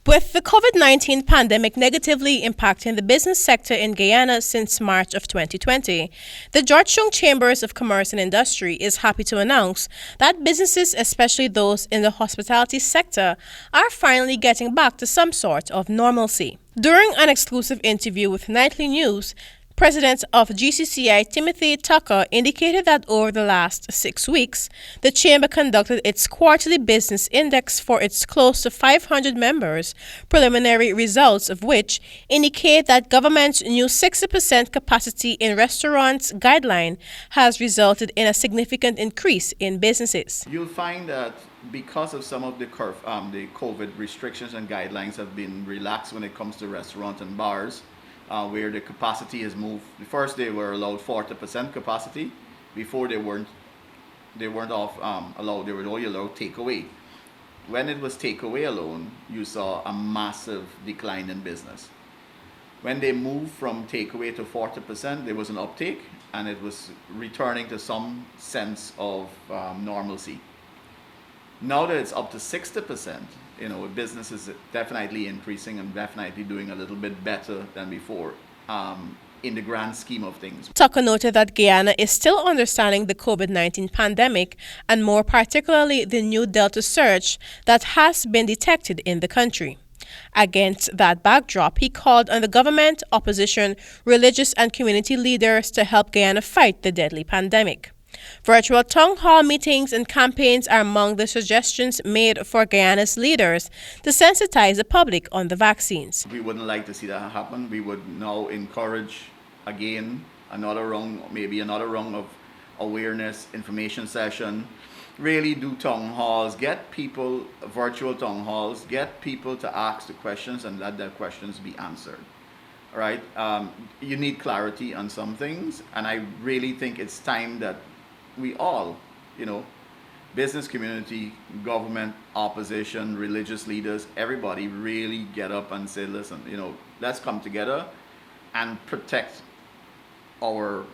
With the COVID-19 pandemic negatively impacting the business sector in Guyana since March of 2020, the Georgetown Chambers of Commerce and Industry is happy to announce that businesses, especially those in the hospitality sector, are finally getting back to some sort of normalcy. During an exclusive interview with Nightly News, President of Gcci Timothy Tucker indicated that over the last 6 weeks, the Chamber conducted its quarterly business index for its close to 500 members, preliminary results of which indicate that government's new 60% capacity in restaurants guideline has resulted in a significant increase in businesses. You'll find that because of some of the COVID restrictions and guidelines have been relaxed when it comes to restaurants and bars, where the capacity has moved. First, they were allowed 40% capacity. Before they weren't allowed. They were only allowed takeaway. When it was takeaway alone, you saw a massive decline in business. When they moved from takeaway to 40%, there was an uptake, and it was returning to some sense of normalcy. Now that it's up to 60%, business is definitely increasing and definitely doing a little bit better than before in the grand scheme of things. Tucker noted that Guyana is still understanding the COVID-19 pandemic and more particularly the new Delta surge that has been detected in the country. Against that backdrop, he called on the government, opposition, religious and community leaders to help Guyana fight the deadly pandemic. Virtual town hall meetings and campaigns are among the suggestions made for Guyana's leaders to sensitize the public on the vaccines. We wouldn't like to see that happen. We would now encourage, again, another round of awareness, information session. Really do town halls, get people, virtual town halls, get people to ask the questions and let their questions be answered. All right? You need clarity on some things, and I really think it's time that we all, business community, government, opposition, religious leaders, everybody really get up and say, listen, let's come together and protect our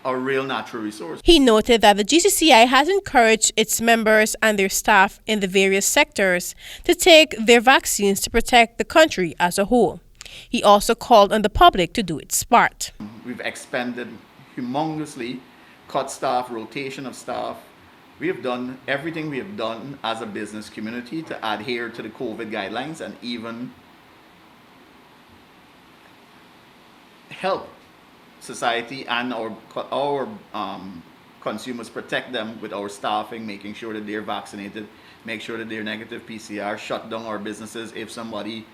real natural resource. He noted that the GCCI has encouraged its members and their staff in the various sectors to take their vaccines to protect the country as a whole. He also called on the public to do its part. We've expanded humongously, cut staff, rotation of staff. We have done everything we have done as a business community to adhere to the COVID guidelines and even help society and our consumers, protect them with our staffing, making sure that they're vaccinated, make sure that they're negative PCR, shut down our businesses if somebody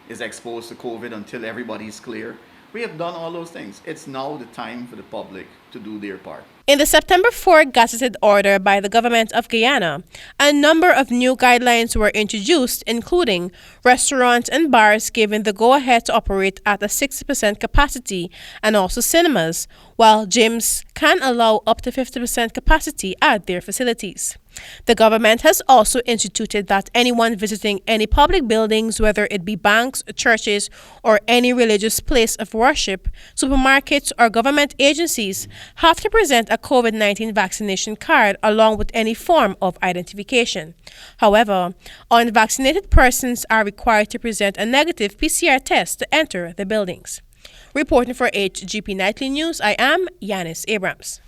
is exposed to COVID until everybody's clear. We have done all those things. It's now the time for the public to do their part. In the September 4 gazetted order by the government of Guyana, a number of new guidelines were introduced, including restaurants and bars given the go-ahead to operate at a 60% capacity, and also cinemas, while gyms can allow up to 50% capacity at their facilities. The government has also instituted that anyone visiting any public buildings, whether it be banks, churches, or any religious place of worship, supermarkets, or government agencies, have to present a COVID-19 vaccination card along with any form of identification. However, unvaccinated persons are required to present a negative PCR test to enter the buildings. Reporting for HGP Nightly News, I am Yaniss Abrams.